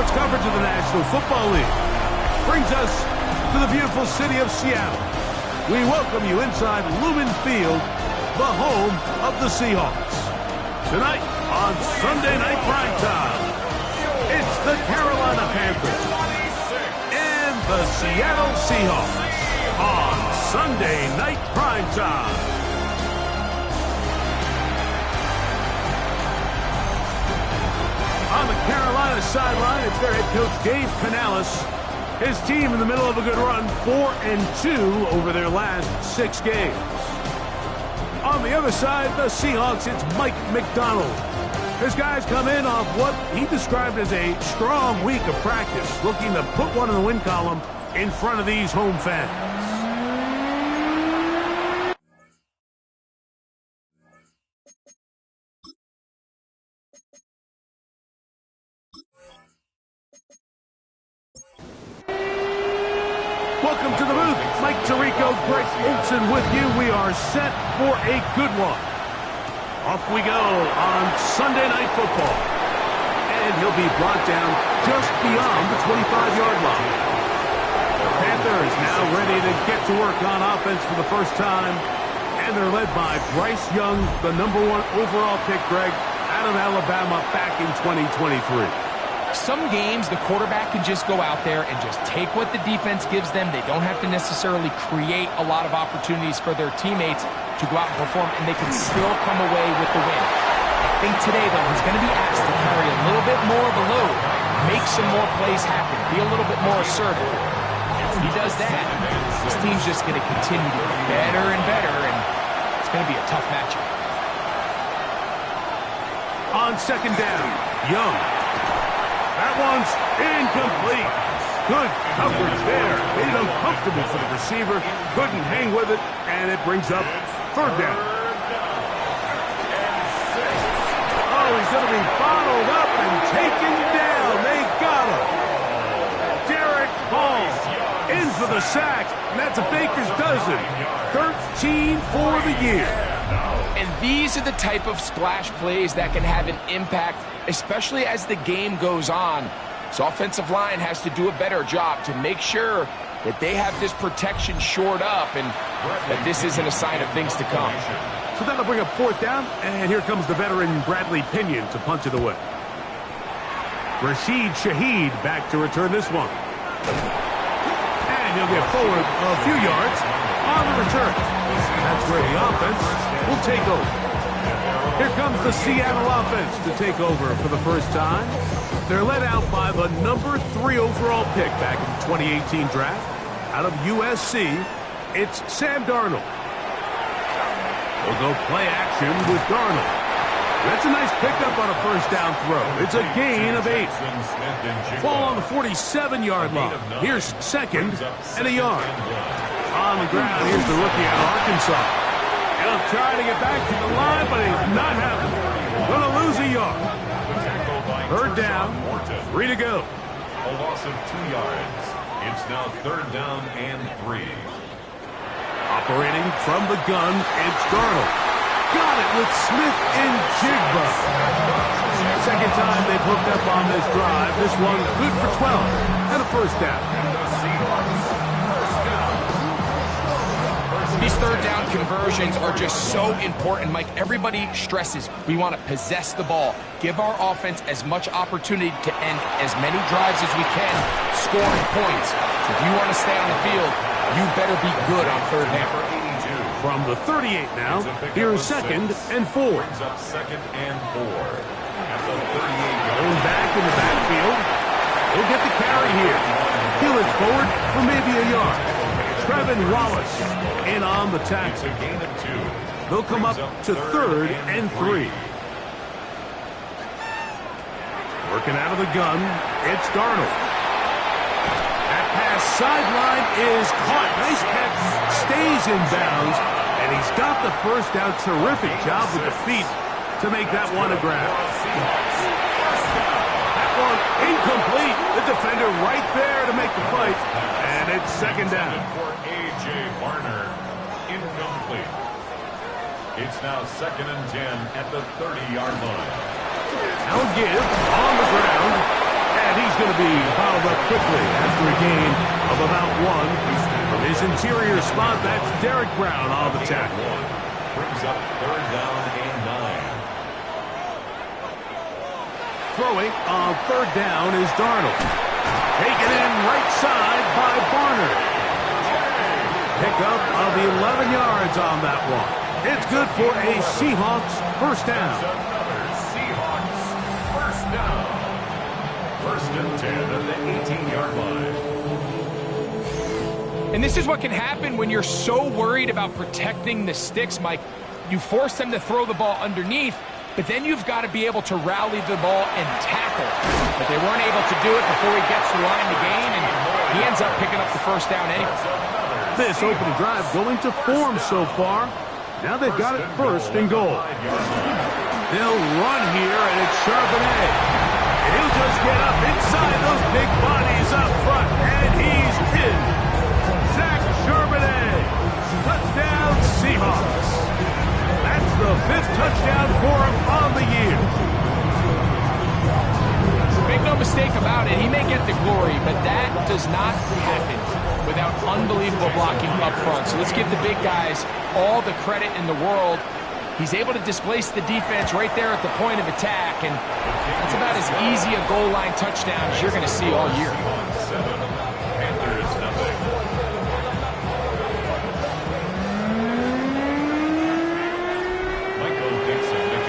sports coverage of the National Football League brings us to the beautiful city of Seattle. We welcome you inside Lumen Field, the home of the Seahawks. Tonight on Sunday Night Primetime, it's the Carolina Panthers and the Seattle Seahawks on Sunday Night Primetime. On the Carolina sideline, it's their head coach, Dave Canales. His team in the middle of a good run, 4-2 over their last 6 games. On the other side, the Seahawks, it's Mike McDonald. His guys come in off what he described as a strong week of practice, looking to put one in the win column in front of these home fans. Welcome to the booth. Mike Tirico, Greg Olson with you. We are set for a good one. Off we go on Sunday Night Football. And he'll be brought down just beyond the 25-yard line. The Panthers now ready to get to work on offense for the first time. And they're led by Bryce Young, the #1 overall pick, Greg, out of Alabama back in 2023. Some games, the quarterback can just go out there and just take what the defense gives them. They don't have to necessarily create a lot of opportunities for their teammates to go out and perform, and they can still come away with the win. I think today, though, he's going to be asked to carry a little bit more of a load, make some more plays happen, be a little bit more assertive. If he does that, this team's just going to continue to get better and better, and it's going to be a tough matchup. On second down, Young. That one's incomplete. Good coverage there. Made it uncomfortable for the receiver. Couldn't hang with it, and it brings up third down. Oh, he's going to be bottled up and taken down. They got him. Derek Hall in for the sack, and that's a baker's dozen. 13 for the year. And these are the type of splash plays that can have an impact, especially as the game goes on. So offensive line has to do a better job to make sure that they have this protection shored up and that this isn't a sign of things to come. So that'll bring up fourth down, and here comes the veteran Bradley Pinion to punch it away. Rashid Shaheed back to return this one. And he'll get forward a few yards on the return. That's where the offense will take over. Here comes the Seattle offense to take over for the first time. They're led out by the #3 overall pick back in the 2018 draft. Out of USC, it's Sam Darnold. We'll go play action with Darnold. That's a nice pickup on a first down throw. It's a gain of 8. Ball on the 47-yard line. Here's second and a yard. On the ground, here's the rookie out of Arkansas. He'll try to get back to the line, but he's not having it. Going to lose a yard. Third down, 3 to go. A loss of 2 yards. It's now third down and 3. Operating from the gun, it's Darnold. Got it with Smith and Jigba. Second time they've hooked up on this drive. This one good for 12 and a first down. These third down conversions are just so important, Mike. Everybody stresses we want to possess the ball, give our offense as much opportunity to end as many drives as we can, scoring points. So if you want to stay on the field, you better be good on third down. From the 38 now, here's second and 4. Second and 4. Going back in the backfield. He'll get the carry here. Peel it forward for maybe a yard. Trevin Wallace in on the tackle. They'll come up to third and 3. Working out of the gun, it's Darnold. That pass sideline is caught. Nice catch, stays in bounds, and he's got the first down. Terrific job with the feet to make that one a grab. That one incomplete. The defender right there to make the fight, and it's second down. For A.J. Barner, incomplete. It's now second and 10 at the 30-yard line. Now give on the ground. And he's going to be fouled up quickly after a gain of about 1. From his interior spot, that's Derek Brown on the tackle. Brings up 3rd down and 9. Throwing on 3rd down is Darnold. Taken in right side by Barner. Pickup of 11 yards on that one. It's good for a Seahawks first down. Another Seahawks first down. 1st and 10 at the 18-yard line. And this is what can happen when you're so worried about protecting the sticks, Mike. You force them to throw the ball underneath, but then you've got to be able to rally the ball and tackle. But they weren't able to do it before he gets to the line to gain, and he ends up picking up the first down anyway. This opening drive going to form so far. Now they've got it 1st and goal. They'll run here, and it's Charbonnet. And he'll just get up inside those big bodies up front, and he's in. Zach Charbonnet. Touchdown, Seahawks. That's the 5th touchdown for him on the year. Make no mistake about it, he may get the glory, but that does not happen without unbelievable blocking up front. So let's give the big guys all the credit in the world. He's able to displace the defense right there at the point of attack, and that's about as easy a goal line touchdown as you're going to see all year.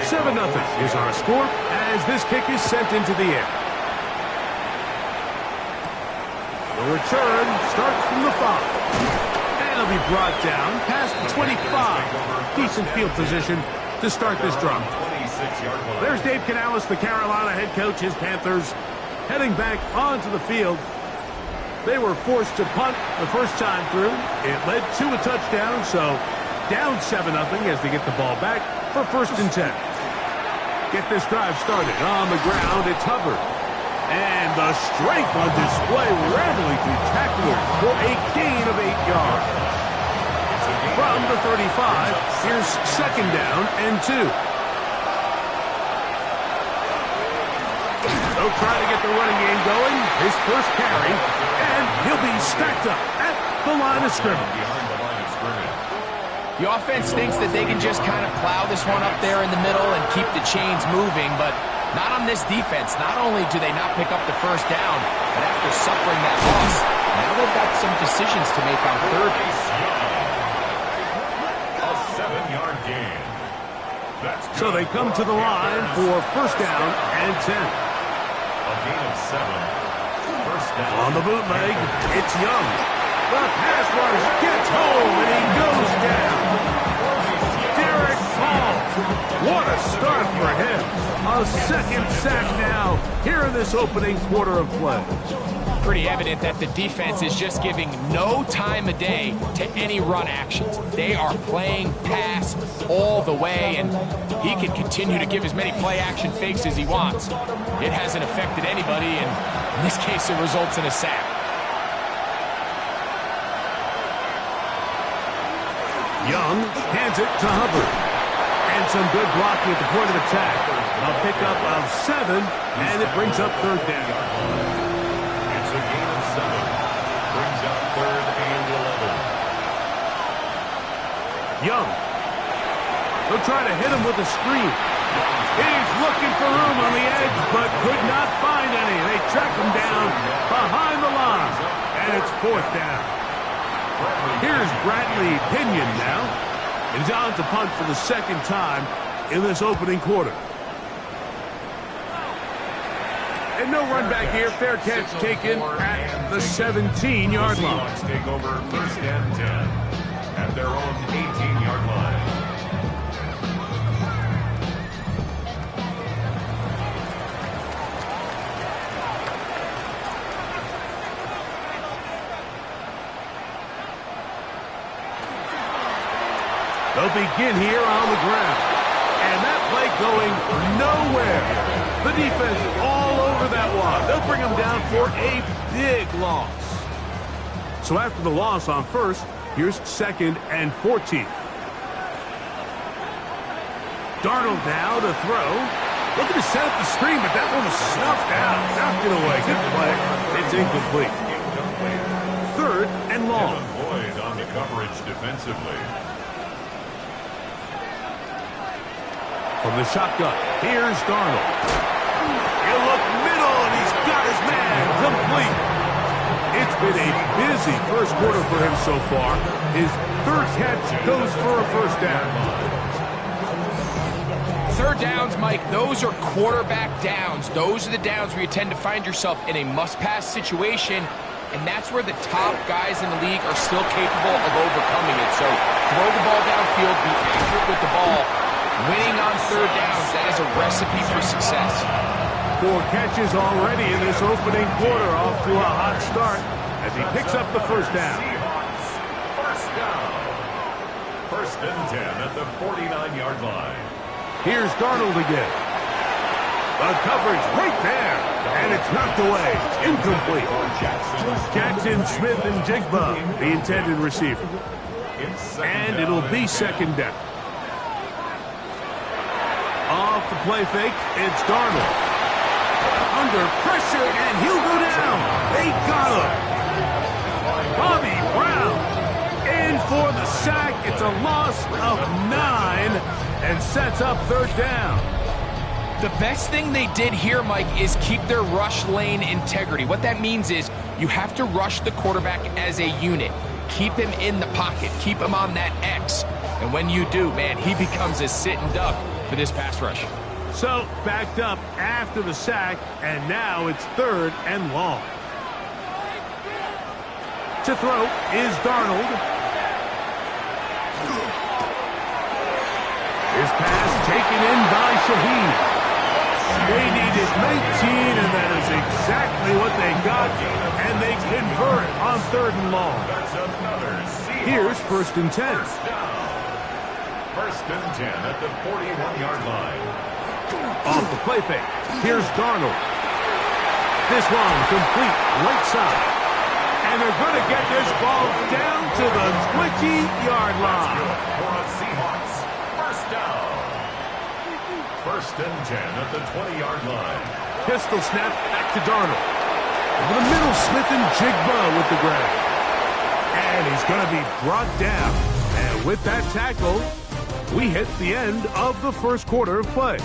7-0 is our score as this kick is sent into the air. The return starts from the 5. And it'll be brought down past the 25. Decent field position to start this drive. There's Dave Canales, the Carolina head coach. His Panthers heading back onto the field. They were forced to punt the first time through. It led to a touchdown, so down 7-0 as they get the ball back for 1st and 10. Get this drive started on the ground. It's Hubbard. And the strength on display, rambling through tacklers for a gain of 8 yards. From the 35, here's 2nd down and 2. They'll try to get the running game going. His first carry, and he'll be stacked up at the line of scrimmage. The offense thinks that they can just kind of plow this one up there in the middle and keep the chains moving, but not on this defense. Not only do they not pick up the first down, but after suffering that loss, now they've got some decisions to make on 3rd. A 7-yard gain. So they come to the line for 1st down and 10. A gain of 7. 1st down. On the bootleg, it's Young. The pass rush gets home, and he goes down. Derek Hall. What a start for him. A 2nd sack now here in this opening quarter of play. Pretty evident that the defense is just giving no time of day to any run actions. They are playing pass all the way, and he can continue to give as many play-action fakes as he wants. It hasn't affected anybody, and in this case, it results in a sack. Young hands it to Hubbard. And some good blocking at the point of attack. A pickup of 7, and it brings up 3rd down. It's a gain of 7. Brings up 3rd and 11. Young. They'll try to hit him with a screen. He's looking for room on the edge, but could not find any. They track him down behind the line, and it's 4th down. Here's Bradley Pinion now. He's on to punt for the 2nd time in this opening quarter. And no run back here. Fair catch taken at the 17-yard line. Seahawks take over 1st and 10 at their own 18-yard line. They'll begin here on the ground. And that play going nowhere. The defense all over that one. They'll bring them down for a big loss. So after the loss on 1st, here's 2nd and 14. Darnold now to throw. Looking to set up the screen, but that one was snuffed out. Knocked it away. Good play. It's incomplete. Third and long. Boyd on the coverage defensively. From the shotgun, here's Darnold. He'll look middle, and he's got his man complete. It's been a busy first quarter for him so far. His third catch goes for a first down. Third downs, Mike, those are quarterback downs. Those are the downs where you tend to find yourself in a must-pass situation, and that's where the top guys in the league are still capable of overcoming it. So throw the ball downfield, be accurate with the ball. Winning on third downs, that is a recipe for success. 4 catches already in this opening quarter, off to a hot start as he picks up the first down. Seahawks, first down. First and 10 at the 49-yard line. Here's Darnold again. The coverage right there, and it's knocked away. Incomplete. Jackson, Smith, and Jigba, the intended receiver. And it'll be second down. Off the play fake, it's Darnold. Under pressure, and he'll go down. They got him. Bobby Brown in for the sack. It's a loss of 9 and sets up third down. The best thing they did here, Mike, is keep their rush lane integrity. What that means is you have to rush the quarterback as a unit. Keep him in the pocket. Keep him on that X. And when you do, man, he becomes a sitting duck for this pass rush. So, backed up after the sack, and now it's third and long. To throw is Darnold. His pass taken in by Shaheed. They needed 19, and that is exactly what they got, and they convert on third and long. Here's first and 10. First and 10 at the 41-yard line. Off the play fake, here's Darnold. This one complete right side. And they're going to get this ball down to the 20-yard line. Seahawks, first down. First and 10 at the 20-yard line. Pistol snap back to Darnold. Over the middle, Smith and Jigba with the grab. And he's going to be brought down. And with that tackle, we hit the end of the first quarter of play.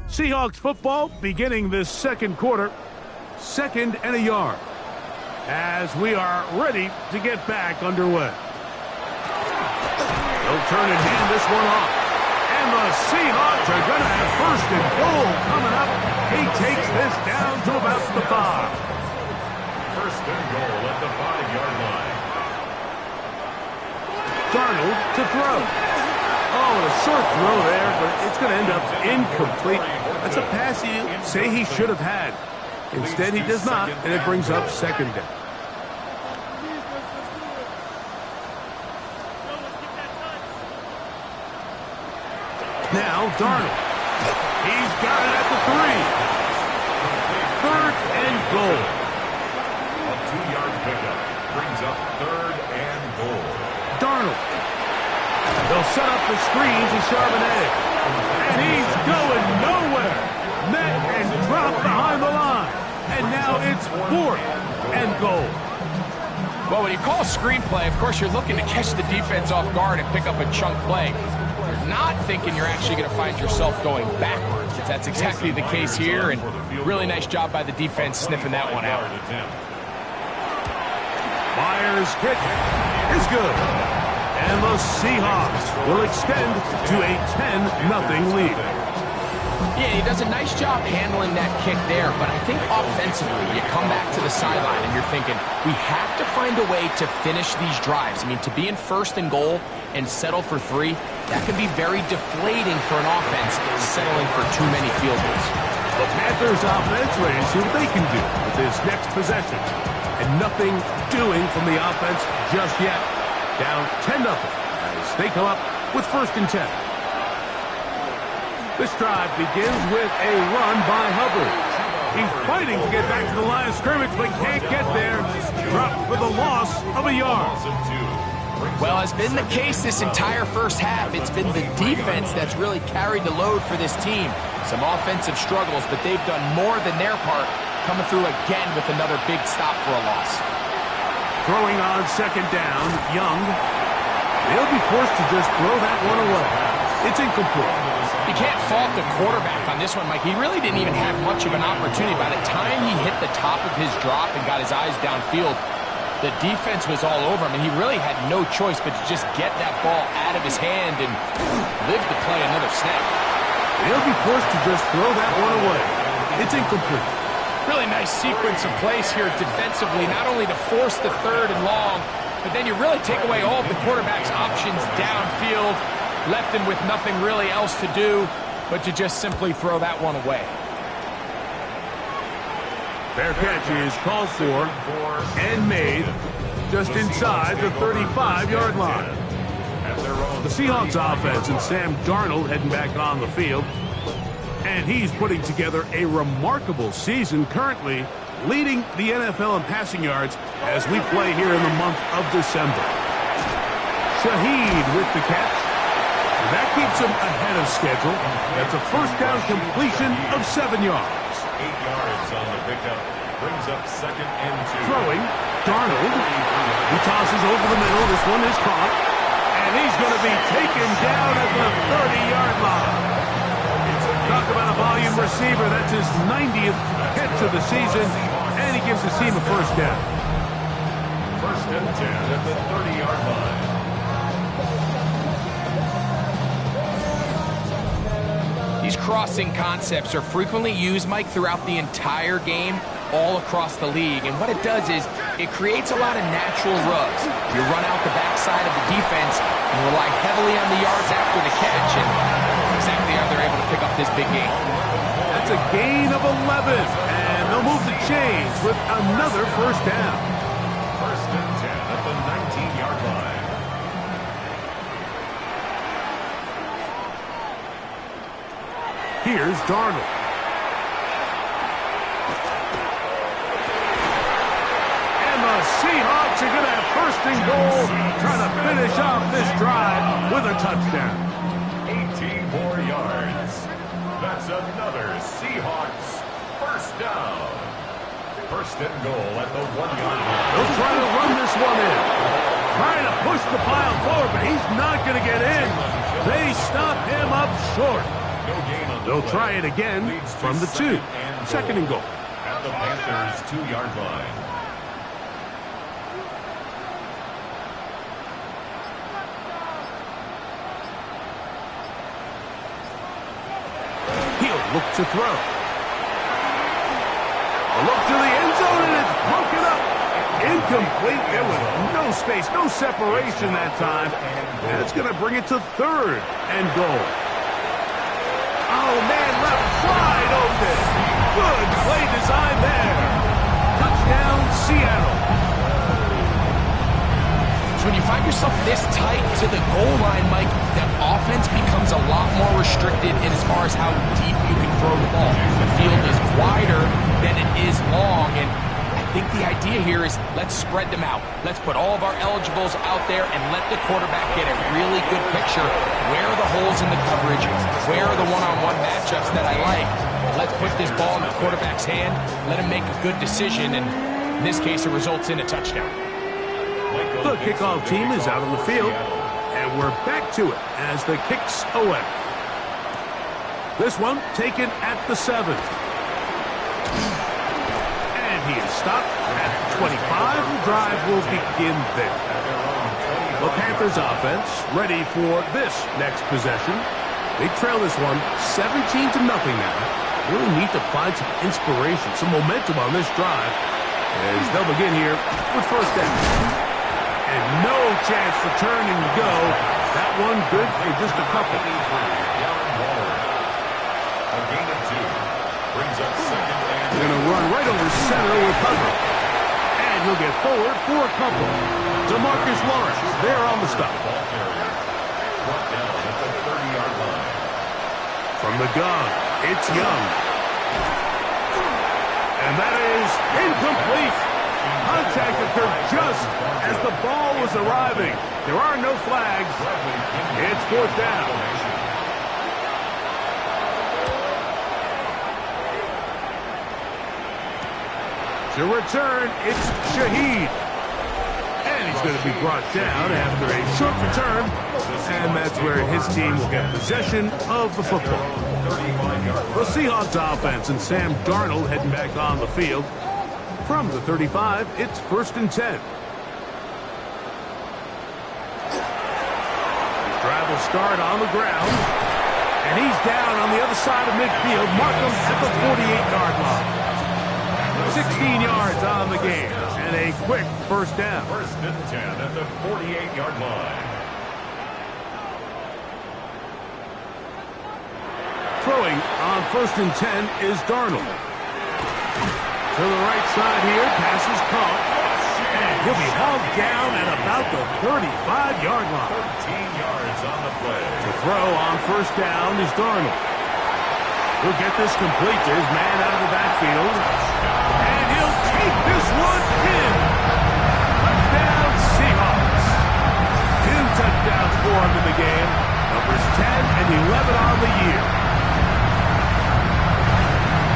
Seahawks football beginning this second quarter. Second and a yard. As we are ready to get back underway. They'll turn and hand this one off. And the Seahawks are going to have first and goal coming up. He takes this down to about the 5. First and goal at the 5-yard line. Darnold to throw. Oh, a short throw there, but it's going to end up incomplete. That's a pass you say he should have had. Instead, he does not, and it brings up second down. Now, Darnold. He's got it at the 3. Third and goal. A 2-yard pickup brings up third and goal. Darnold. They'll set up the screen to Charbonnet. And he's going nowhere. Met and dropped behind the line. And now it's fourth and goal. Well, when you call a screenplay, of course, you're looking to catch the defense off guard and pick up a chunk play. You're not thinking you're actually going to find yourself going backwards. That's exactly the case here, and really nice job by the defense sniffing that one out. Myers' kick is good. And the Seahawks will extend to a 10-0 lead. Yeah, he does a nice job handling that kick there, but I think offensively, you come back to the sideline and you're thinking, we have to find a way to finish these drives. I mean, to be in first and goal and settle for 3, that can be very deflating for an offense settling for too many field goals. The Panthers offense ready to see what they can do with this next possession. And nothing doing from the offense just yet. Down 10-0 as they come up with 1st and 10. This drive begins with a run by Hubbard. He's fighting to get back to the line of scrimmage, but can't get there. Dropped for the loss of a yard. Well, as been the case this entire first half, it's been the defense that's really carried the load for this team. Some offensive struggles, but they've done more than their part, coming through again with another big stop for a loss. Throwing on 2nd down, Young. They'll be forced to just throw that one away. It's incomplete. You can't fault the quarterback on this one, Mike. He really didn't even have much of an opportunity. By the time he hit the top of his drop and got his eyes downfield, the defense was all over him, and he really had no choice but to just get that ball out of his hand and live to play another snap. They'll be forced to just throw that one away. It's incomplete. Really nice sequence of plays here defensively, not only to force the 3rd and long, but then you really take away all of the quarterback's options downfield, left him with nothing really else to do but to just simply throw that one away. Fair catch is called for and made just inside the 35-yard line. The Seahawks offense and Sam Darnold heading back on the field. And he's putting together a remarkable season, currently leading the NFL in passing yards as we play here in the month of December. Shaheed with the catch. And that keeps him ahead of schedule. That's a 1st down completion of 7 yards. 8 yards on the pickup. Brings up 2nd and 2. Throwing, Darnold. He tosses over the middle. This one is caught. And he's going to be taken down at the 30-yard line. Talk about a volume receiver. That's his 90th catch of the season. And he gives his team a 1st down. 1st and 10 at the 30-yard line. These crossing concepts are frequently used, Mike, throughout the entire game, all across the league. And what it does is it creates a lot of natural rubs. You run out the backside of the defense and rely heavily on the yards after the catch, and that's exactly how they're able to pick up this big game. That's a gain of 11, and they'll move the chains with another 1st down. 1st and 10 at the 19-yard line. Here's Darnold. And the Seahawks are going to have 1st and goal, trying to finish off this drive with a touchdown. 18 more yards. That's another Seahawks 1st down. 1st and goal at the 1-yard line. They'll try to run this one in. Trying to push the pile forward, but he's not going to get in. They stop him up short. They'll try it again from the 2. 2nd and goal. At the Panthers' 2-yard line. He'll look to throw. A look to the end zone, and it's broken up. Incomplete. There was no space, no separation that time. And it's going to bring it to 3rd and goal. Oh, man, left wide open. Good play design there. Touchdown, Seattle. So when you find yourself this tight to the goal line, Mike, that offense becomes a lot more restricted in as far as how deep you can throw the ball. The field is wider than it is long, and I think the idea here is let's spread them out. Let's put all of our eligibles out there and let the quarterback get a really good picture. Where are the holes in the coverage? Where are the one-on-one matchups that I like? And let's put this ball in the quarterback's hand, let him make a good decision, and in this case, it results in a touchdown. The kickoff team is out on the field, and we're back to it as the kick's away. This one taken at the 7. He is stopped at 25. The drive will begin there. The Panthers offense ready for this next possession. They trail this one 17-0 now. Really need to find some inspiration, some momentum on this drive as they'll begin here with 1st down. And no chance to turn and go. That one good for just a couple. A gain of 2. Brings up 2nd and They're going to run right over center with Hubbard. And And he'll get forward for a couple. DeMarcus Lawrence there on the stop. Brought down at the 30-yard line. From the gun, it's Young. And that is incomplete. Contact occurred just as the ball was arriving. There are no flags. It's fourth down. To return, it's Shaheed. And he's going to be brought down after a short return. And that's where his team will get possession of the football. The Seahawks offense and Sam Darnold heading back on the field. From the 35, it's 1st and 10. Drive will start on the ground. And he's down on the other side of midfield. Markham at the 48-yard line. 16 yards on the game. And a quick first down. 1st and 10 at the 48-yard line. Throwing on 1st and 10 is Darnold. To the right side here, pass is caught. And he'll be hauled down at about the 35-yard line. 13 yards on the play. To throw on 1st down is Darnold. He'll get this complete to his man out of the backfield. And he'll take this one in. Touchdown, Seahawks. 2 touchdowns for him in the game. Numbers 10 and 11 on the year.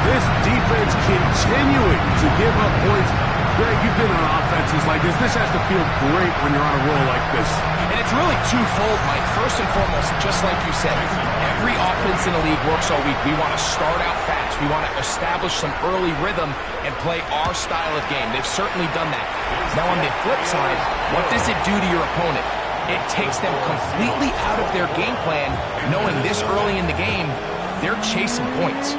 This defense continuing to give up points. Greg, you've been on offenses like this. This has to feel great when you're on a roll like this. And it's really twofold, Mike. First and foremost, just like you said, every offense in the league works all week. We want to start out fast. We want to establish some early rhythm and play our style of game. They've certainly done that. Now, on the flip side, what does it do to your opponent? It takes them completely out of their game plan, knowing this early in the game, they're chasing points.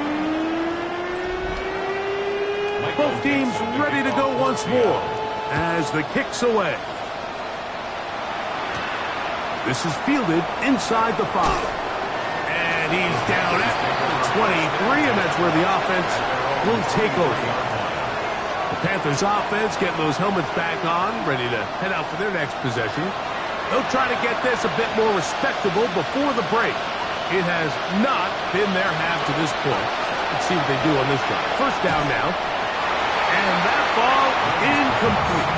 Both teams ready to go once more as the kick's away. This is fielded inside the 5. And he's down at the 23, and that's where the offense will take over. The Panthers offense getting those helmets back on, ready to head out for their next possession. They'll try to get this a bit more respectable before the break. It has not been their half to this point. Let's see what they do on this drive. 1st down now. And that ball incomplete.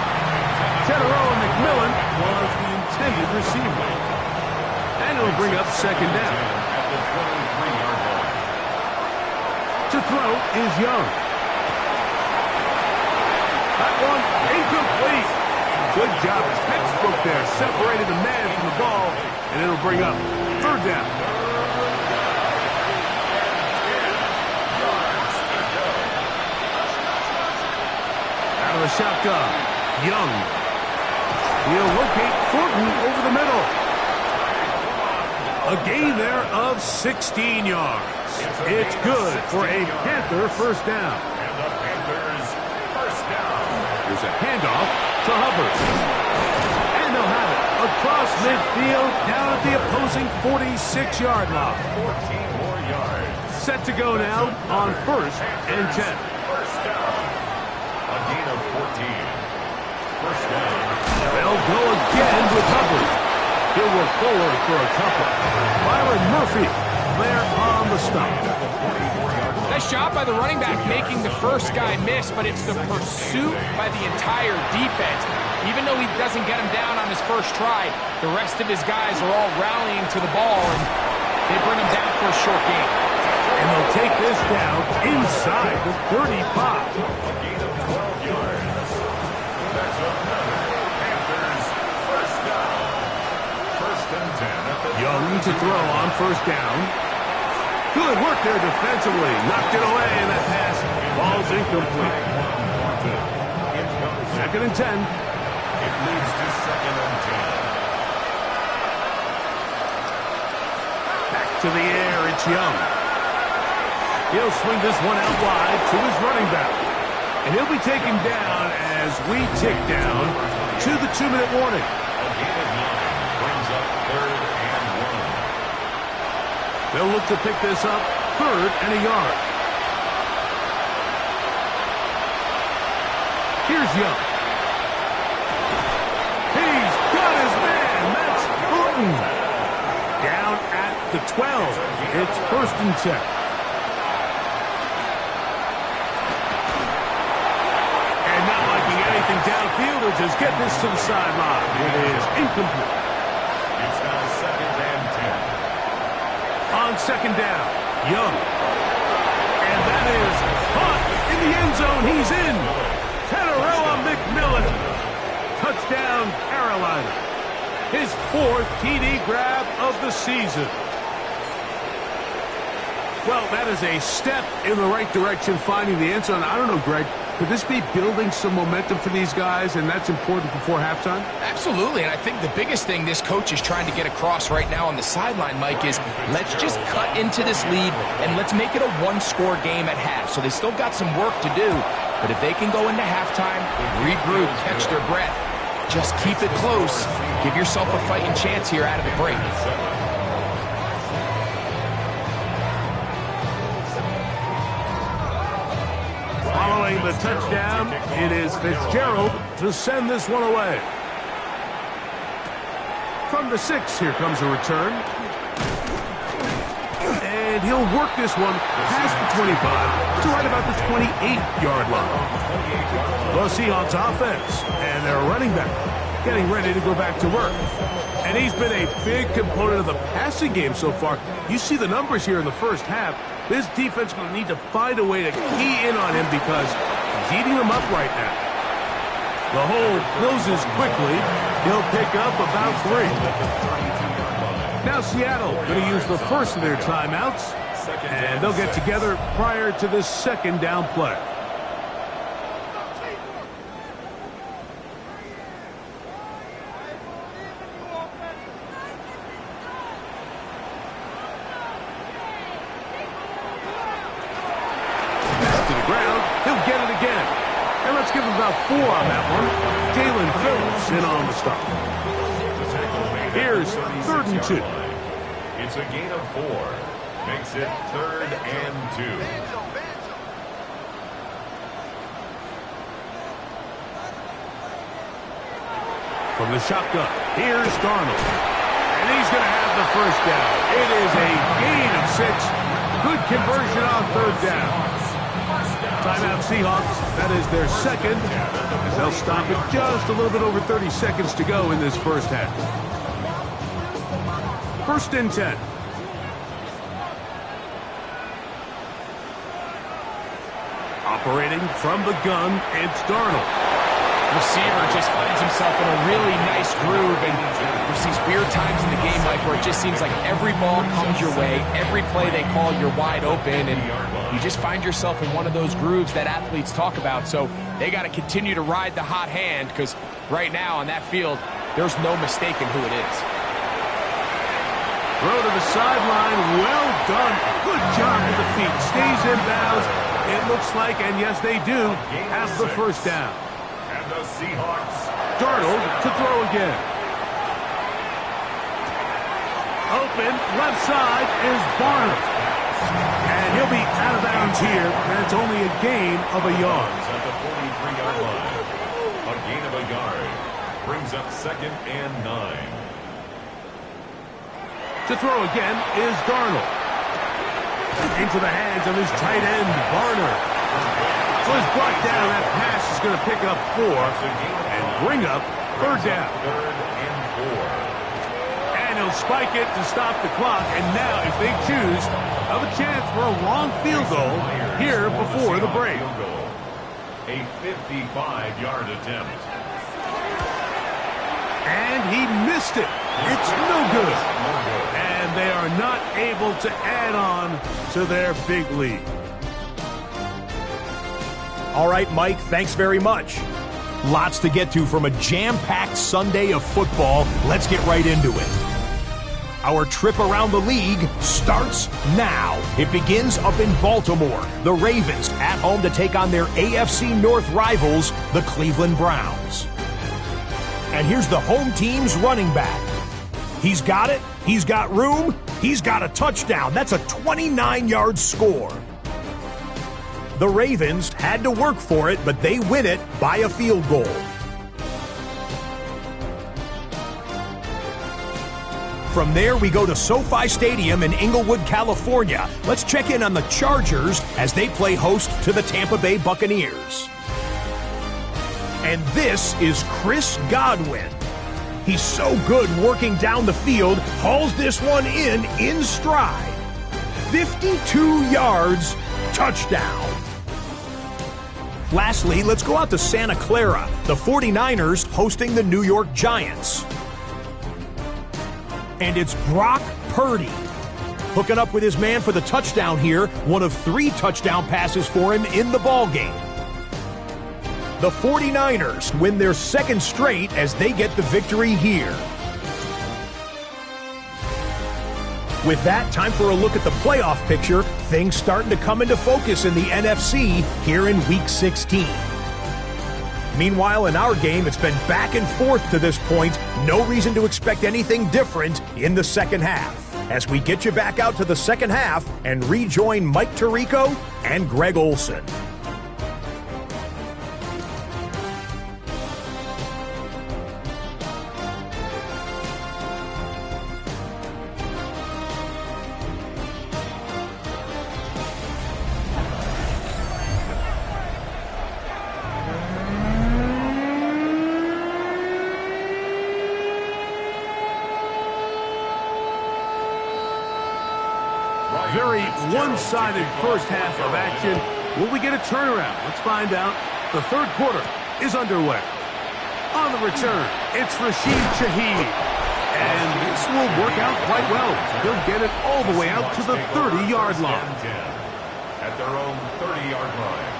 Tedero McMillan was the intended receiver. And it'll bring up 2nd down. To throw is Young. That one incomplete. Good job. Textbook there. Separated the man from the ball. And it'll bring up 3rd down. Out of the shotgun. Young. He'll locate Thornton over the middle. A gain there of 16 yards. It's good for a Panther 1st down. And the Panthers 1st down. There's a handoff to Hubbard. And they'll have it across midfield down at the opposing 46-yard line. 14 more yards. Set to go now on 1st and 10. 1st down. A gain of 14. 1st down. They'll go again with Hubbard. He'll work forward for a couple. Byron Murphy there on the stop. Nice job by the running back making the first guy miss, but it's the pursuit by the entire defense. Even though he doesn't get him down on his first try, the rest of his guys are all rallying to the ball, and they bring him down for a short gain. And they'll take this down inside the 35. A gain of 12 yards. That's another Panthers 1st down. 1st and 10 at the Young to throw on 1st down. Good work there defensively. Knocked it away, and that pass falls incomplete. 2nd and 10. It leads to 2nd and 10. Back to the air, it's Young. He'll swing this one out wide to his running back. And he'll be taken down as we tick down to the 2-minute warning. A gain of 9 brings up 3rd and 1. They'll look to pick this up 3rd and a yard. Here's Young. the 12. It's 1st and 10. And not liking anything downfield, or just get this to the sideline. It is incomplete. It's now 2nd and 10. On 2nd down, Young. And that is caught in the end zone. He's in. Tenarella McMillan. Touchdown, Carolina. His 4th TD grab of the season. Well, that is a step in the right direction, finding the end zone. I don't know, Greg, could this be building some momentum for these guys, and that's important before halftime? Absolutely, and I think the biggest thing this coach is trying to get across right now on the sideline, Mike, is let's just cut into this lead, and let's make it a one-score game at half. So they still got some work to do, but if they can go into halftime, regroup, catch their breath, just keep it close, give yourself a fighting chance here out of the break. Following the touchdown, it is Fitzgerald to send this one away. From the 6, here comes a return. And he'll work this one past the 25 to right about the 28-yard line. The Seahawks offense and their running back getting ready to go back to work. And he's been a big component of the passing game so far. You see the numbers here in the first half. This defense will need to find a way to key in on him because he's eating them up right now. The hole closes quickly. He'll pick up about 3. Now Seattle going to use the first of their timeouts, and they'll get together prior to this 2nd down play. Give him about 4 on that one. Jalen Phillips in on the stop. Here's 3rd and 2. It's a gain of 4. Makes it 3rd and 2. From the shotgun, here's Darnold. And he's going to have the first down. It is a gain of 6. Good conversion on 3rd down. Timeout Seahawks. That is their 2nd, as they'll stop it just a little bit over 30 seconds to go in this first half. 1st and 10. Operating from the gun, it's Darnold. Receiver just finds himself in a really nice groove, and there's these weird times in the game, Mike, where it just seems like every ball comes your way, every play they call, you're wide open, and you just find yourself in one of those grooves that athletes talk about. So they got to continue to ride the hot hand, because right now on that field, there's no mistaking who it is. Throw to the sideline, well done. Good job with the feet, stays in bounds. It looks like, and yes they do, have the first down. And the Seahawks. Darnold to throw again. Open, left side is Barnett. And he'll be out of bounds here, and it's only a gain of a yard. At the 43-yard line. A gain of a yard. Brings up 2nd and 9. To throw again is Darnold. Into the hands of his tight end, Barner. So he's brought down. That pass is going to pick up 4 and bring up 3rd down. 3rd and 4. And he'll spike it to stop the clock. And now, if they choose, have a chance for a long field goal here before the break. A 55-yard attempt. And he missed it. It's no good. And they are not able to add on to their big lead. All right, Mike, thanks very much. Lots to get to from a jam-packed Sunday of football. Let's get right into it. Our trip around the league starts now. It begins up in Baltimore. The Ravens at home to take on their AFC North rivals, the Cleveland Browns. And here's the home team's running back. He's got it. He's got room. He's got a touchdown. That's a 29-yard score. The Ravens had to work for it, but they win it by a field goal. From there, we go to SoFi Stadium in Inglewood, California. Let's check in on the Chargers as they play host to the Tampa Bay Buccaneers. And this is Chris Godwin. He's so good working down the field, hauls this one in stride. 52 yards, touchdown. Lastly, let's go out to Santa Clara. The 49ers hosting the New York Giants. And it's Brock Purdy hooking up with his man for the touchdown here. One of 3 touchdown passes for him in the ballgame. The 49ers win their 2nd straight as they get the victory here. With that, time for a look at the playoff picture. Things starting to come into focus in the NFC here in Week 16. Meanwhile, in our game, it's been back and forth to this point. No reason to expect anything different in the second half. As we get you back out to the second half and rejoin Mike Tirico and Greg Olson. Very one-sided first half of action. Will we get a turnaround? Let's find out. The third quarter is underway. On the return, it's Rashid Shaheed. And this will work out quite well. They'll get it all the way out to the 30-yard line. At their own 30-yard line.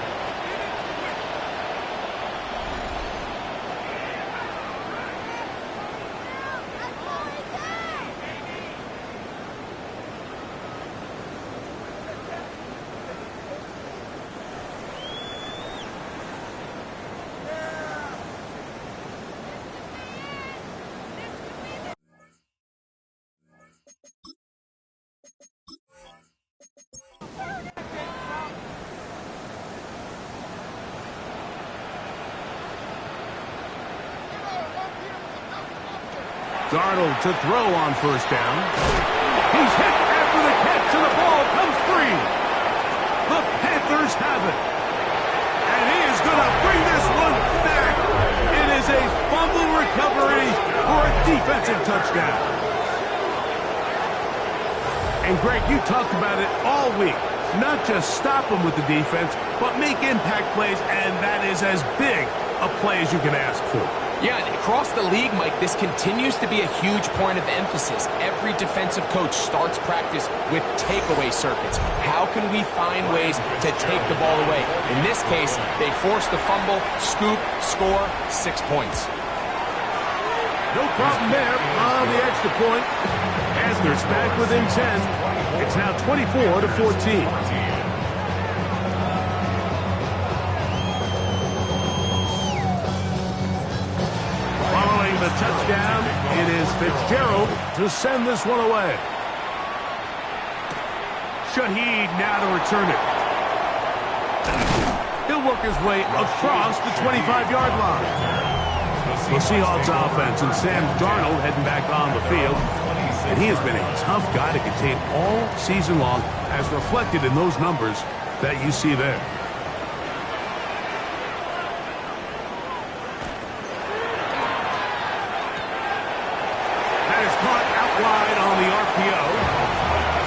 Darnold to throw on first down. He's hit after the catch, and the ball comes free. The Panthers have it. And he is going to bring this one back. It is a fumble recovery for a defensive touchdown. And Greg, you talked about it all week. Not just stop them with the defense, but make impact plays, and that is as big a play as you can ask for. Yeah, and across the league, Mike, this continues to be a huge point of emphasis. Every defensive coach starts practice with takeaway circuits. How can we find ways to take the ball away? In this case, they force the fumble, scoop, score, 6 points. No problem there on the extra point. Panthers back within 10. It's now 24-14. The touchdown, it is Fitzgerald to send this one away. Shaheed now to return it. He'll work his way across the 25-yard line. The Seahawks offense and Sam Darnold heading back on the field. And he has been a tough guy to contain all season long, as reflected in those numbers that you see there.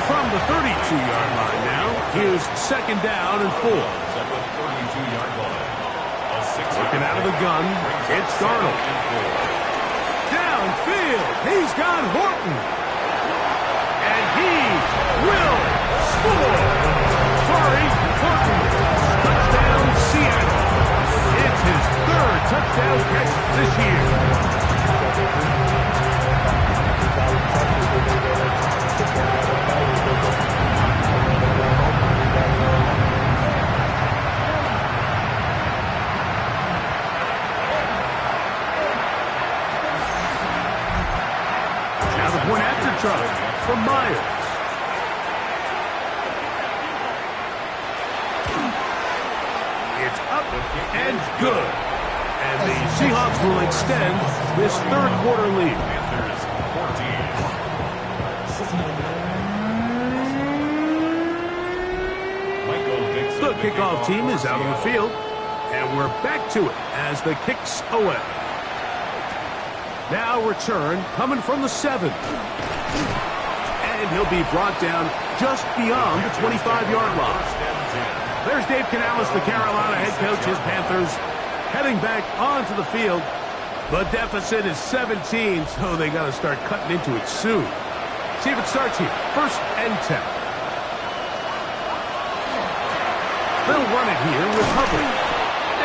From the 32-yard line now, here's second down and 4. At the 32-yard line. Looking out of the gun, it's Darnold. Downfield, he's got Horton. And he will score. Sorry, Horton. Touchdown, Seattle. It's his 3rd touchdown catch this year. Now the point after charge from Myers. It's up and good. And the Seahawks will extend this third quarter lead. Panthers 14. The kickoff team is out on the field, and we're back to it as the kick's away. Now return coming from the 7. And he'll be brought down just beyond the 25-yard line. There's Dave Canales, the Carolina head coach, his Panthers heading back onto the field. The deficit is 17, so they got to start cutting into it soon. See if it starts here. 1st and 10. They'll run it here with Hubbard.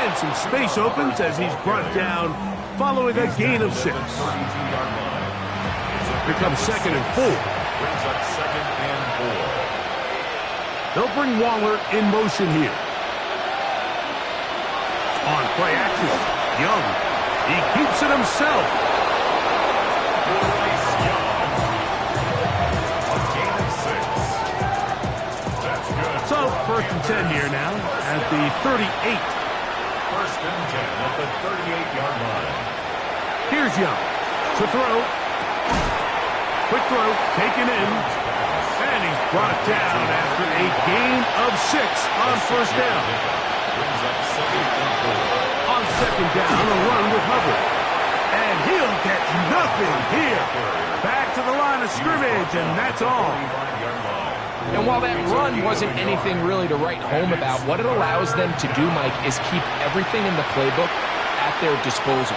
And some space opens as he's brought down following a gain of 6. Here comes 2nd and 4. Brings up 2nd and 4. They'll bring Waller in motion here. On play action, Young. He keeps it himself. Bryce Young. A gain of 6. That's good. So, 1st and 10 here now at the 38. 1st and 10 at the 38-yard line. Here's Young to throw. Quick throw, taken in. And he's brought down after a gain of 6 on 1st down. Brings up 2nd and 4. On 2nd down, a run with Hubbard. And he'll get nothing here. Back to the line of scrimmage, and that's all. And while that run wasn't anything really to write home about, what it allows them to do, Mike, is keep everything in the playbook at their disposal.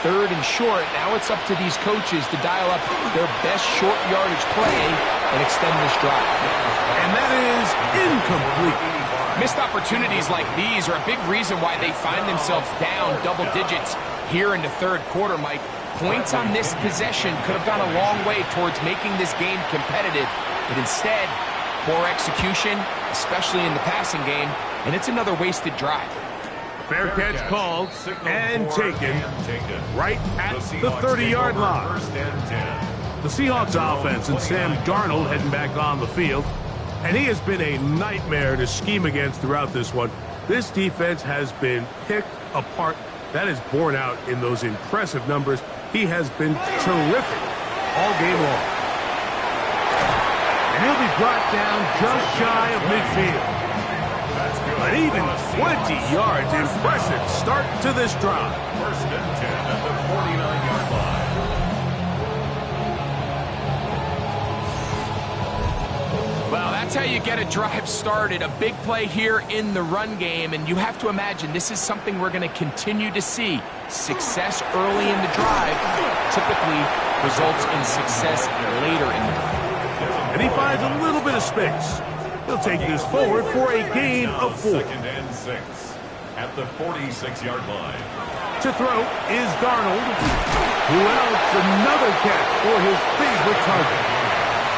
3rd and short, now it's up to these coaches to dial up their best short yardage play and extend this drive. And that is incomplete. Missed opportunities like these are a big reason why they find themselves down double digits here in the 3rd quarter, Mike. Points on this possession could have gone a long way towards making this game competitive, but instead, poor execution, especially in the passing game, and it's another wasted drive. Fair catch called and taken right at the 30-yard line. 1st and 10. The Seahawks offense and Sam Darnold heading back on the field. And he has been a nightmare to scheme against throughout this one. This defense has been picked apart. That is borne out in those impressive numbers. He has been terrific all game long. And he'll be brought down just shy of midfield. But even 20 yards, impressive start to this drive. 1st and 10 at the 49-yard line. Well, that's how you get a drive started. A big play here in the run game, and you have to imagine this is something we're going to continue to see. Success early in the drive typically results in success later in the drive. And he finds a little bit of space. He'll take this forward for a gain of 4. 2nd and 6 at the 46-yard line. To throw is Darnold. Who else? Another catch for his favorite target.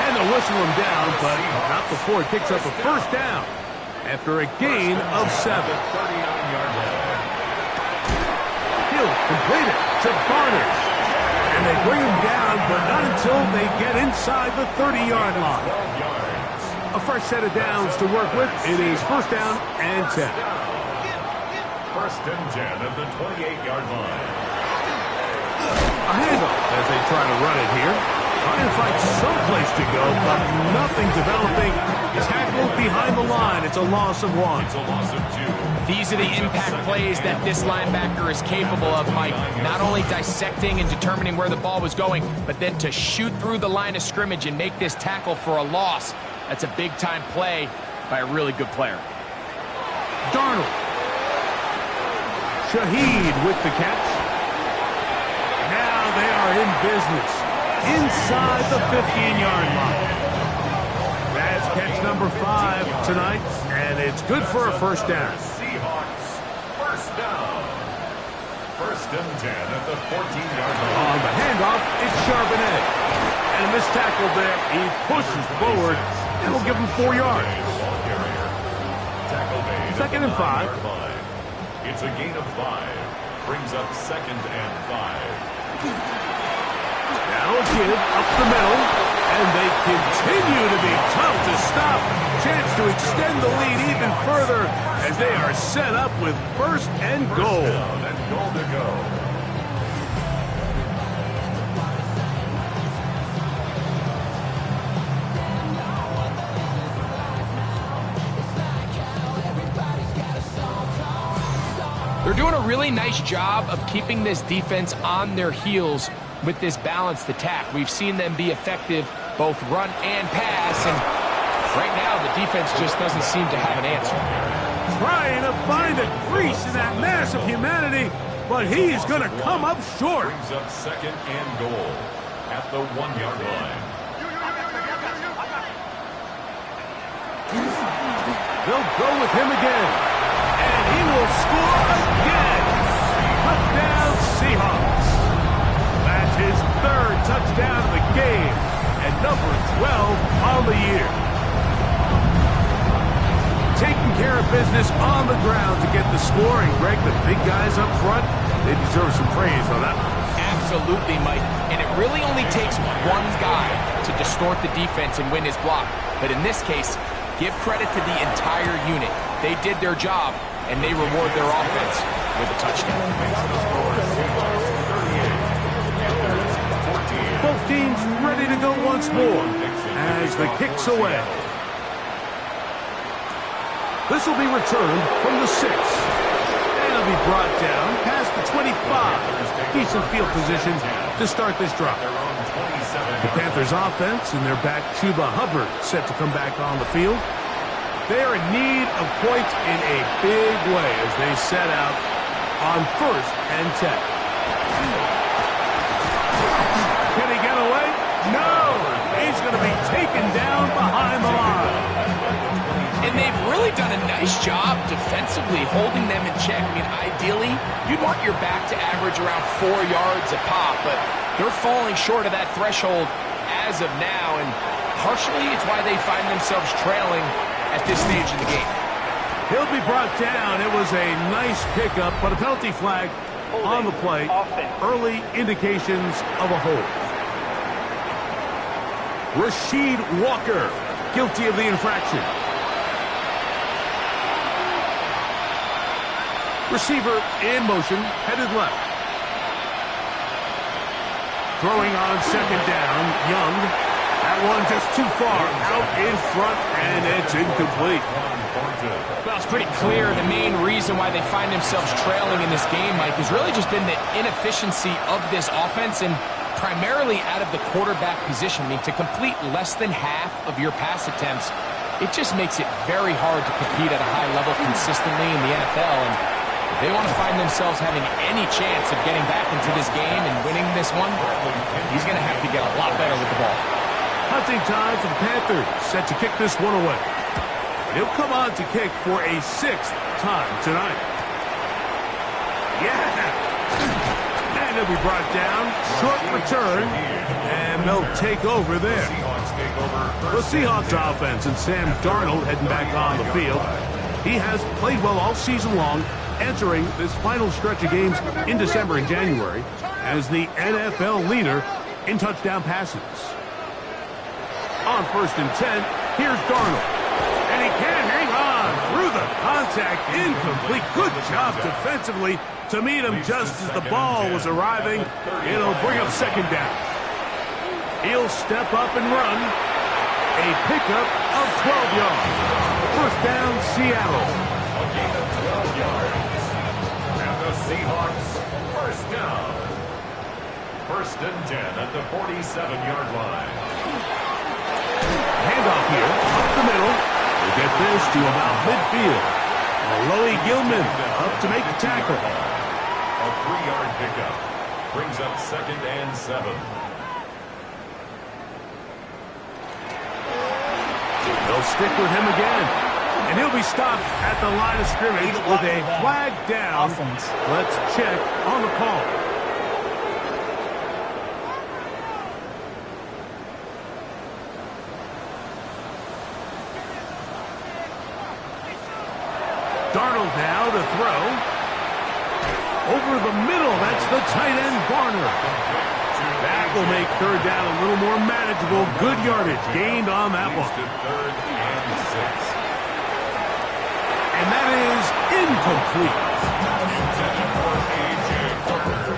And they'll whistle him down, but not before he picks up a 1st down after a gain of 7. 39-yard line. He'll complete it to Garner. And they bring him down, but not until they get inside the 30-yard line. 12 yards. A fresh set of downs to work with. It is 1st down and 10. 1st and 10 at the 28-yard line. A handoff as they try to run it here. Trying to find some place to go, but nothing developing. Tackled behind the line. It's a loss of 1. It's a loss of 2. These are the impact plays that this linebacker is capable of, Mike. Not only dissecting and determining where the ball was going, but then to shoot through the line of scrimmage and make this tackle for a loss. That's a big-time play by a really good player. Darnold. Shaheed with the catch. Now they are in business inside the 15-yard line. That's catch number 5 tonight, and it's good for a 1st down. Seahawks, 1st down. 1st and 10 at the 14-yard line. On the handoff, it's Charbonnet. And this tackle there, he pushes forward. It'll give him 4 yards. Tackle made. 2nd and 5. It's a gain of 5. Brings up 2nd and 5. Now a give up the middle. And they continue to be tough to stop. Chance to extend the lead even further as they are set up with 1st and goal. 1st down and goal to go. doing a really nice job of keeping this defense on their heels with this balanced attack. We've seen them be effective both run and pass, and right now the defense just doesn't seem to have an answer. Trying to find a crease in that mass of humanity, but he's going to come up short. Brings up second and goal at the 1-yard line. They'll go with him again, and he will score again. Touchdown, Seahawks. That's his third touchdown of the game, and number 12 on the year. Taking care of business on the ground to get the score, and Greg, the big guys up front, they deserve some praise on that one. Absolutely, Mike. And it really only takes one guy to distort the defense and win his block. But in this case, give credit to the entire unit. They did their job, and they reward their offense with a touchdown. Both teams ready to go once more as the kick's away. This will be returned from the 6. And it'll be brought down past the 25. Decent field position to start this drive. The Panthers offense and their back Chuba Hubbard set to come back on the field. They are in need of points in a big way as they set out on 1st and 10. Can he get away? No! He's going to be taken down behind the line. And they've really done a nice job defensively holding them in check. I mean, ideally, you'd want your back to average around 4 yards a pop, but they're falling short of that threshold as of now, and partially it's why they find themselves trailing at this stage in the game. He'll be brought down. It was a nice pickup, but a penalty flag on the play. Early indications of a hold. Rasheed Walker, guilty of the infraction. Receiver in motion, headed left. Throwing on 2nd down, Young. That one just too far, out in front, and it's incomplete. Well, it's pretty clear the main reason why they find themselves trailing in this game, Mike, has really just been the inefficiency of this offense and primarily out of the quarterback position. I mean, to complete less than half of your pass attempts, it just makes it very hard to compete at a high level consistently in the NFL. And if they want to find themselves having any chance of getting back into this game and winning this one, he's going to have to get a lot better with the ball. Hunting time for the Panthers, set to kick this one away. He'll come on to kick for a 6th time tonight. Yeah! And he'll be brought down. Short return, and they'll take over there. The Seahawks offense and Sam Darnold heading back on the field. He has played well all season long, entering this final stretch of games in December and January as the NFL leader in touchdown passes. On 1st and 10, here's Darnold. And he can't hang on through the contact. Incomplete. Good job defensively to meet him just as the ball was arriving. It'll bring up 2nd down. He'll step up and run. A pickup of 12 yards. 1st down, Seattle. A gain of 12 yards. And the Seahawks, 1st down. 1st and 10 at the 47-yard line. Handoff here, up the middle. We'll get this to about midfield. Alohi Gilman up to make the tackle. A 3-yard pickup. Brings up 2nd and 7. They'll stick with him again. And he'll be stopped at the line of scrimmage with a flag down. Let's check on the call. Darnold now to throw. Over the middle, that's the tight end, Barner. That will make 3rd down a little more manageable. Good yardage gained on that one. 3rd and 6. And that is incomplete.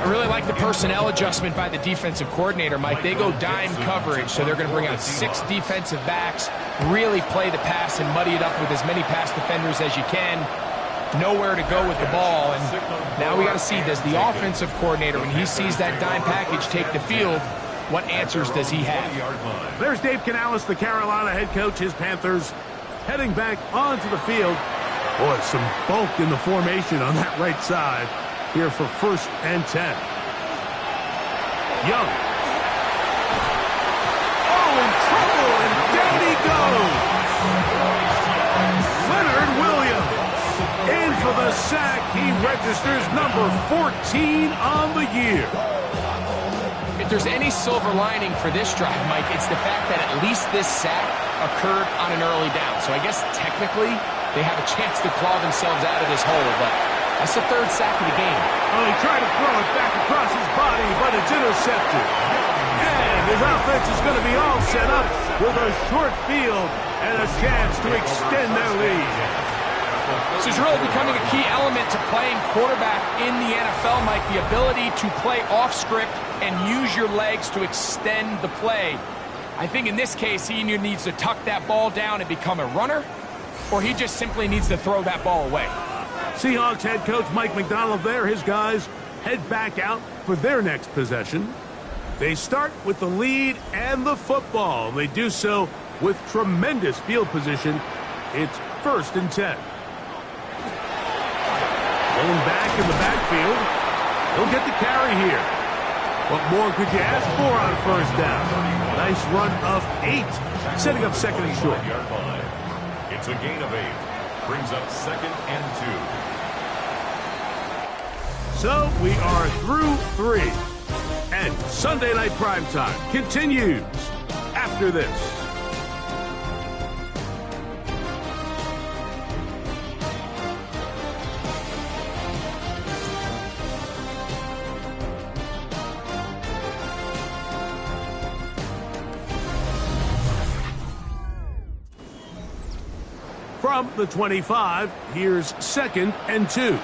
I really like the personnel adjustment by the defensive coordinator, Mike. They go dime coverage, so they're going to bring out 6 defensive backs, really play the pass and muddy it up with as many pass defenders as you can. nowhere to go with the ball. And now we got to see, does the offensive coordinator, when he sees that dime package take the field, what answers does he have? There's Dave Canales, the Carolina head coach, his Panthers, heading back onto the field. Boy, some bulk in the formation on that right side here for 1st and 10. Young. Oh, in trouble, and down he goes. Leonard Williams in for the sack. He registers number 14 on the year. If there's any silver lining for this drive, Mike, it's the fact that at least this sack occurred on an early down. So I guess technically they have a chance to claw themselves out of this hole, but that's the 3rd sack of the game. Well, he tried to throw it back across his body, but it's intercepted. And his offense is going to be all set up with a short field and a chance to extend their lead. This is really becoming a key element to playing quarterback in the NFL, Mike, the ability to play off script and use your legs to extend the play. I think in this case, he either needs to tuck that ball down and become a runner, or he just simply needs to throw that ball away. Seahawks head coach Mike McDonald there. His guys head back out for their next possession. They start with the lead and the football. They do so with tremendous field position. It's 1st and 10. Going back in the backfield. He'll get the carry here. What more could you ask for on 1st down? Nice run of 8, setting up 2nd and short. It's a gain of 8. Brings up 2nd and 2. So we are through 3. And Sunday Night Primetime continues after this. From the 25, here's 2nd and 2.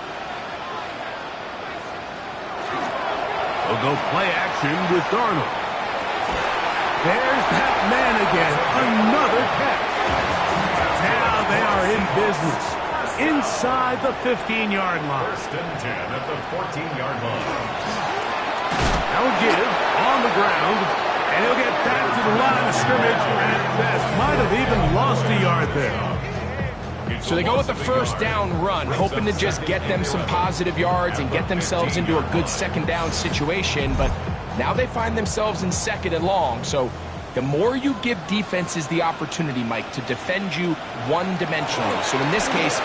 They'll go play action with Darnold. There's that man again. Another catch. Now they are in business. Inside the 15-yard line. 1st and 10 at the 14-yard line. Now give on the ground. And he'll get back to the line of scrimmage at best. Might have even lost a yard there. So they go with the 1st down run, hoping to just get them some positive yards and get themselves into a good 2nd down situation, but now they find themselves in 2nd and long. So the more you give defenses the opportunity, Mike, to defend you one-dimensionally. So in this case,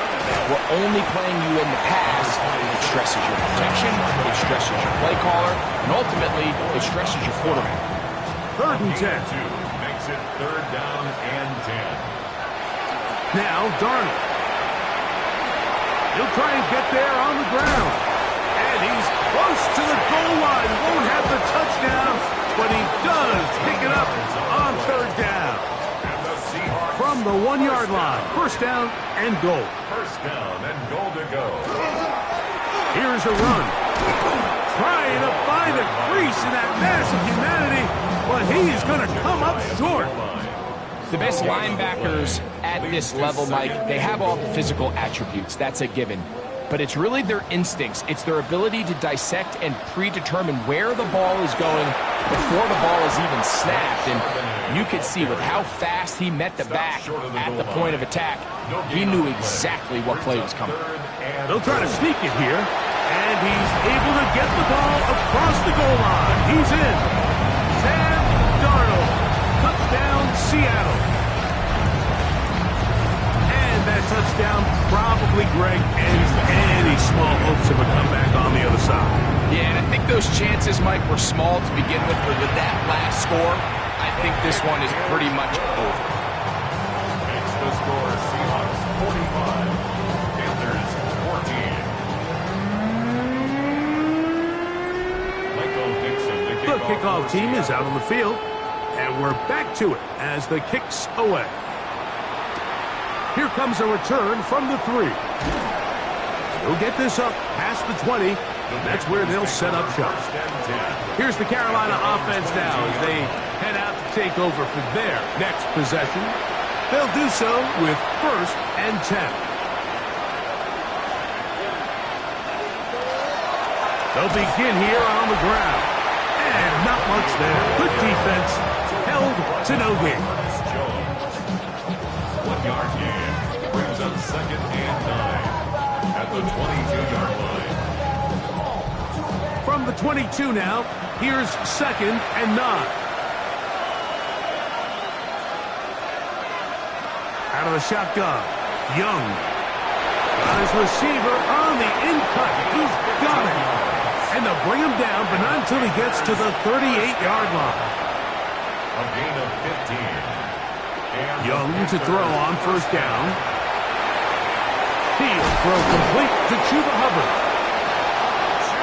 we're only playing you in the pass. It stresses your protection, it stresses your play caller, and ultimately, it stresses your quarterback. 3rd and 10. Makes it 3rd down and 10. Now Darnold. He'll try and get there on the ground. And he's close to the goal line. Won't have the touchdown, but he does pick it up on 3rd down. From the 1-yard line. 1st down and goal. 1st down and goal to go. Here's a run. Trying to find a crease in that mass of humanity, but he's going to come up short. The best linebackers at this level, Mike, they have all the physical attributes. That's a given. But it's really their instincts. It's their ability to dissect and predetermine where the ball is going before the ball is even snapped. And you could see with how fast he met the back at the point of attack, he knew exactly what play was coming. They'll try to sneak it here. And he's able to get the ball across the goal line. He's in. Sam Darnold. Touchdown, Seattle. And that touchdown probably, Greg, ends any small hopes of a comeback on the other side. Yeah, and I think those chances, Mike, were small to begin with, but with that last score, I think this one is pretty much over. Makes the score Seahawks 45, Panthers 14. The kickoff team is out on the field. And we're back to it as the kick's away. Here comes a return from the 3. He'll get this up past the 20. That's where they'll set up shop. Here's the Carolina offense now as they head out to take over for their next possession. They'll do so with 1st and 10. They'll begin here on the ground. And not much there. Good defense. Held to no gain. 1 yard gain. Brings up 2nd and 9 at the 22-yard line. From the 22 now, here's 2nd and 9. Out of the shotgun, Young. Got his receiver on the in-cut. He's got it. And they'll bring him down, but not until he gets to the 38-yard line. A gain of 15. And Young to throw on 1st down. He'll throw complete to Chuba Hubbard.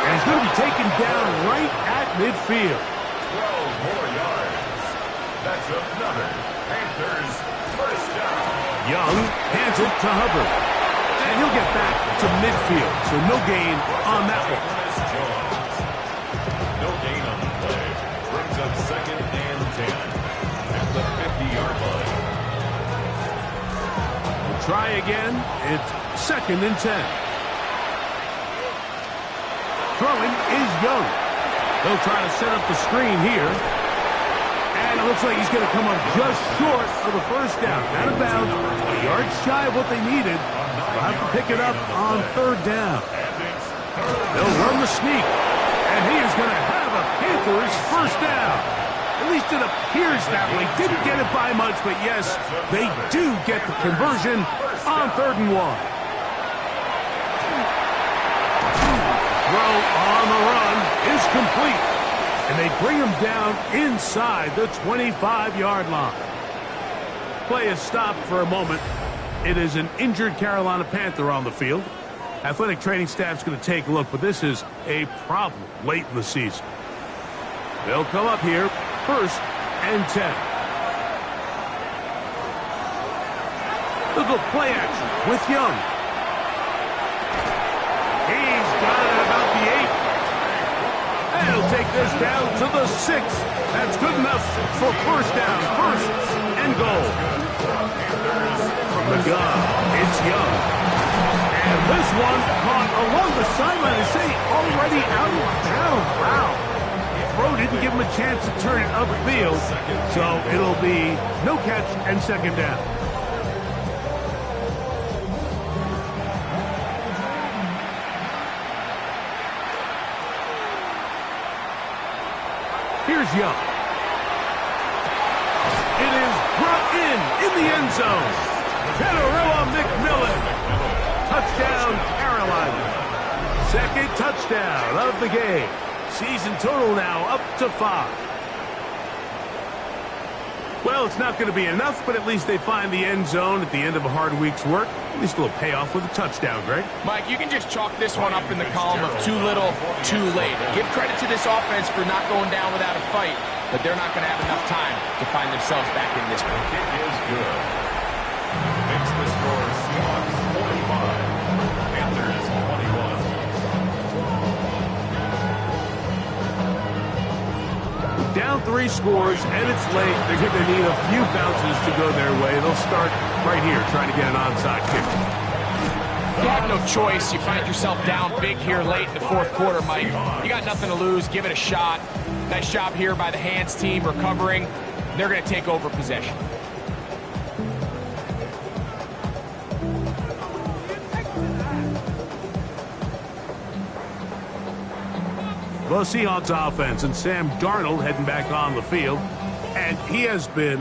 And he's going to be taken down right at midfield. 12 more yards. That's another Panthers 1st down. Young hands it to Hubbard. And he'll get back to midfield, so no gain on that one. No gain on the play. Brings up 2nd and 10 at the 50-yard line. We'll try again. It's 2nd and 10. Throwing is Young. They'll try to set up the screen here. And it looks like he's going to come up just short of the 1st down. Out of bounds, a yard shy of what they needed. They'll have to pick it up on 3rd down. They'll run the sneak. And he is going to have a Panthers 1st down. At least it appears that way. Didn't get it by much, but yes, they do get the conversion on 3rd and 1. Throw on the run is complete. And they bring him down inside the 25-yard line. Play is stopped for a moment. It is an injured Carolina Panther on the field. Athletic training staff's going to take a look, but this is a problem late in the season. They'll come up here, 1st and 10. They'll go play action with Young. He's got it about the 8. And he'll take this down to the 6. That's good enough for 1st down, 1st and goal. From the gun, it's Young. And this one caught along the sideline. They say already out of bounds. Wow. Throw didn't give him a chance to turn it upfield. So it'll be no catch and 2nd down. Here's Young. It is brought in the end zone. Kenarilla McMillan. Touchdown, Carolina. 2nd touchdown of the game. Season total now up to 5. Well, it's not going to be enough, but at least they find the end zone at the end of a hard week's work. At least a little payoff with a touchdown, Greg. Mike, you can just chalk this one up in the column of too little, too late. Give credit to this offense for not going down without a fight, but they're not going to have enough time to find themselves back in this one. It is good. Makes the score Seahawks 45. Panthers 21. Down 3 scores, and it's late. They're going to need a few bounces to go their way. They'll start right here, trying to get an onside kick. You have no choice. You find yourself down big here late in the 4th quarter, Mike. You got nothing to lose. Give it a shot. Nice job here by the hands team recovering. They're going to take over possession. The Seahawks offense and Sam Darnold heading back on the field. And he has been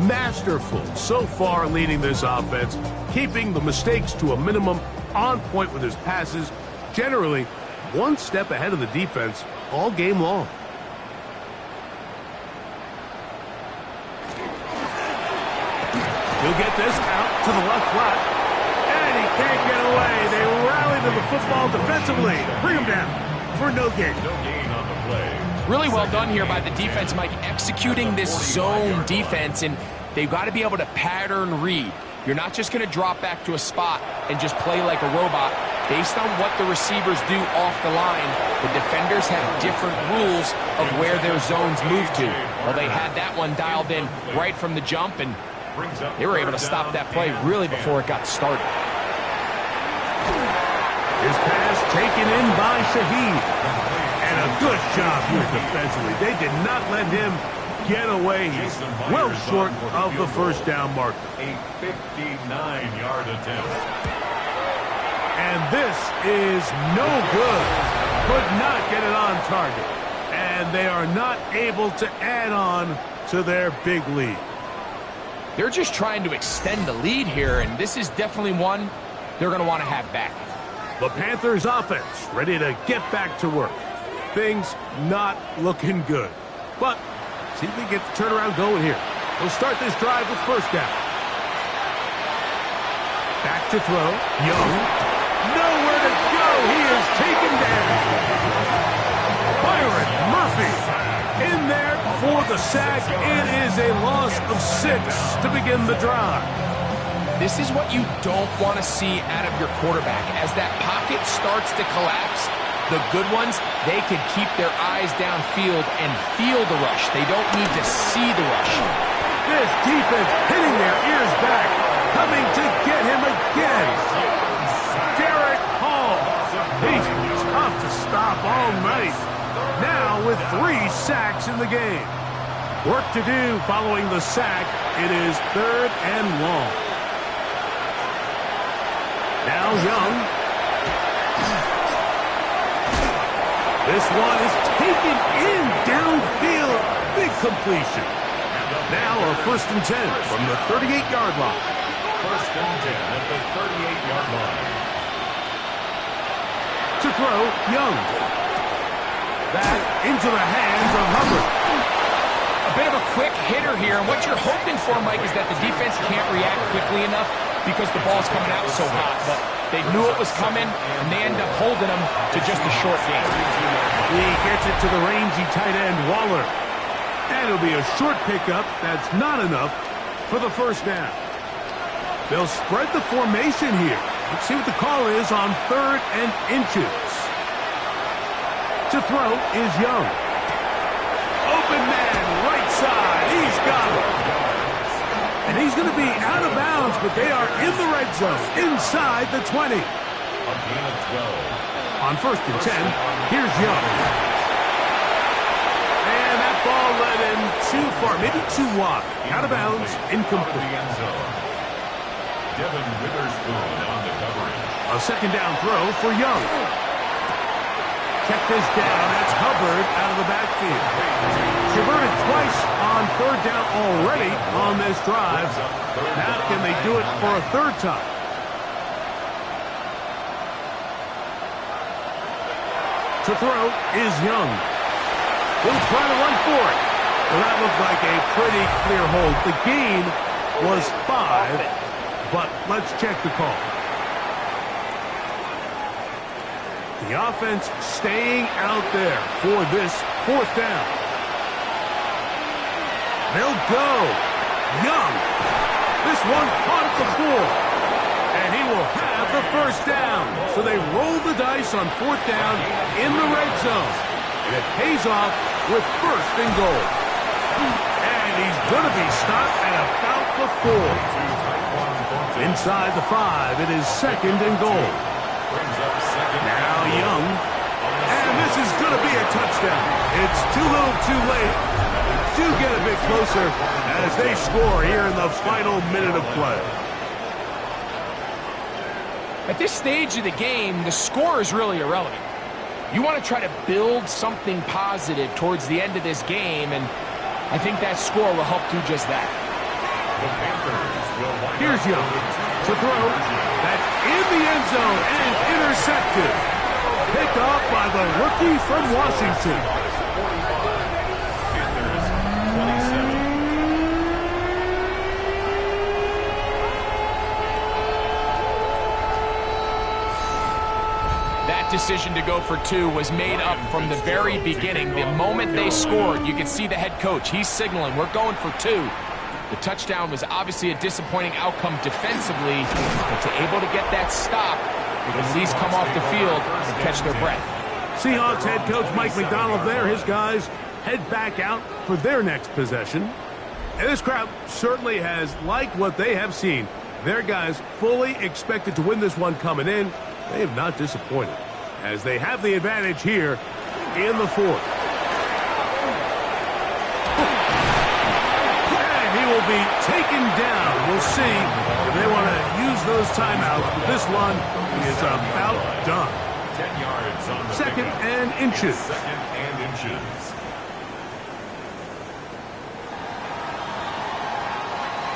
masterful so far leading this offense, keeping the mistakes to a minimum, on point with his passes, generally one step ahead of the defense all game long. He'll get this out to the left flat. And he can't get away. They rally to the football defensively. Bring him down for no gain. No gain on the play. Really well done here by the defense, Mike, executing this zone defense, and they've got to be able to pattern read. You're not just going to drop back to a spot and just play like a robot. Based on what the receivers do off the line, the defenders have different rules of where their zones move to. Well, they had that one dialed in right from the jump, and they were able to stop that play really before it got started. His pass taken in by Shaheed. Good job here defensively. They did not let him get away. He's well short of the first down marker. A 59-yard attempt. And this is no good. Could not get it on target. And they are not able to add on to their big lead. They're just trying to extend the lead here, and this is definitely one they're going to want to have back. The Panthers offense ready to get back to work. Things not looking good. But see if we get the turnaround going here. We'll start this drive with first down. Back to throw. Young. Nowhere to go. He is taken down. Byron Murphy in there for the sack. It is a loss of 6 to begin the drive. This is what you don't want to see out of your quarterback. As that pocket starts to collapse, the good ones, they can keep their eyes downfield and feel the rush. They don't need to see the rush. This defense hitting their ears back, coming to get him again. Derek Hall. He's tough to stop all night. Now with 3 sacks in the game. Work to do following the sack. It is 3rd and long. Now Young. This one is taken in downfield. Big completion. Now a 1st and 10 from the 38-yard line. 1st and 10 at the 38-yard line. To throw, Young. Back into the hands of Hubbard. A bit of a quick hitter here, and what you're hoping for, Mike, is that the defense can't react quickly enough because the ball's coming out so hot. But they knew it was coming, and they end up holding them to just a short game. He gets it to the rangy tight end, Waller. And it'll be a short pickup. That's not enough for the first down. They'll spread the formation here. Let's see what the call is on 3rd and inches. To throw is Young. Open man, right side. He's got it. And he's going to be out of bounds, but they are in the red zone, inside the 20. A gain of 12. On 1st and 10, here's Young. And that ball led him too far, maybe too wide. Out of bounds, incomplete. Devin Witherspoon on the coverage. A 2nd down throw for Young. Check this down. That's Hubbard out of the backfield. Converted twice on 3rd down already on this drive. Now can they do it for a 3rd time? To throw is Young. Will try to run for it. Well, that looked like a pretty clear hold. The gain was 5, but let's check the call. The offense staying out there for this 4th down. They'll go. Young. This one caught at the 4. And he will have the first down. So they roll the dice on 4th down in the red zone. And it pays off with 1st and goal. And he's going to be stopped at about the 4. Inside the 5, it is 2nd and goal. Now Young. And this is going to be a touchdown. It's too little too late. Do get a bit closer as they score here in the final minute of play. At this stage of the game, the score is really irrelevant. You want to try to build something positive towards the end of this game, and I think that score will help do just that. Here's Young to throw. That's in the end zone and intercepted. Picked off by the rookie from Washington. Decision to go for 2 was made up from the very beginning. The moment they scored, you can see the head coach. He's signaling, we're going for 2. The touchdown was obviously a disappointing outcome defensively, but to able to get that stop, they can at least come off the field and catch their breath. Seahawks head coach Mike McDonald there. His guys head back out for their next possession. And this crowd certainly has liked what they have seen. Their guys fully expected to win this one coming in. They have not disappointed, as they have the advantage here in the fourth. And he will be taken down. We'll see if they want to use those timeouts, but this one is about done. 10 yards on the Second pickup. and inches. Second and inches.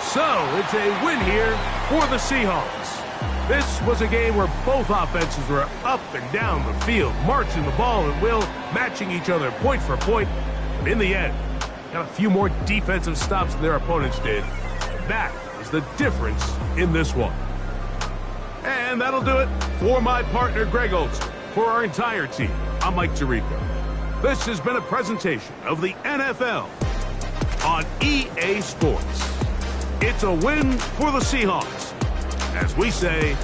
So, it's a win here for the Seahawks. This was a game where both offenses were up and down the field, marching the ball at will, matching each other point for point. But in the end, got a few more defensive stops than their opponents did. And that is the difference in this one. And that'll do it for my partner, Greg Olson. For our entire team, I'm Mike Tirico. This has been a presentation of the NFL on EA Sports. It's a win for the Seahawks. As we say,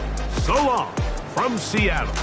so long from Seattle.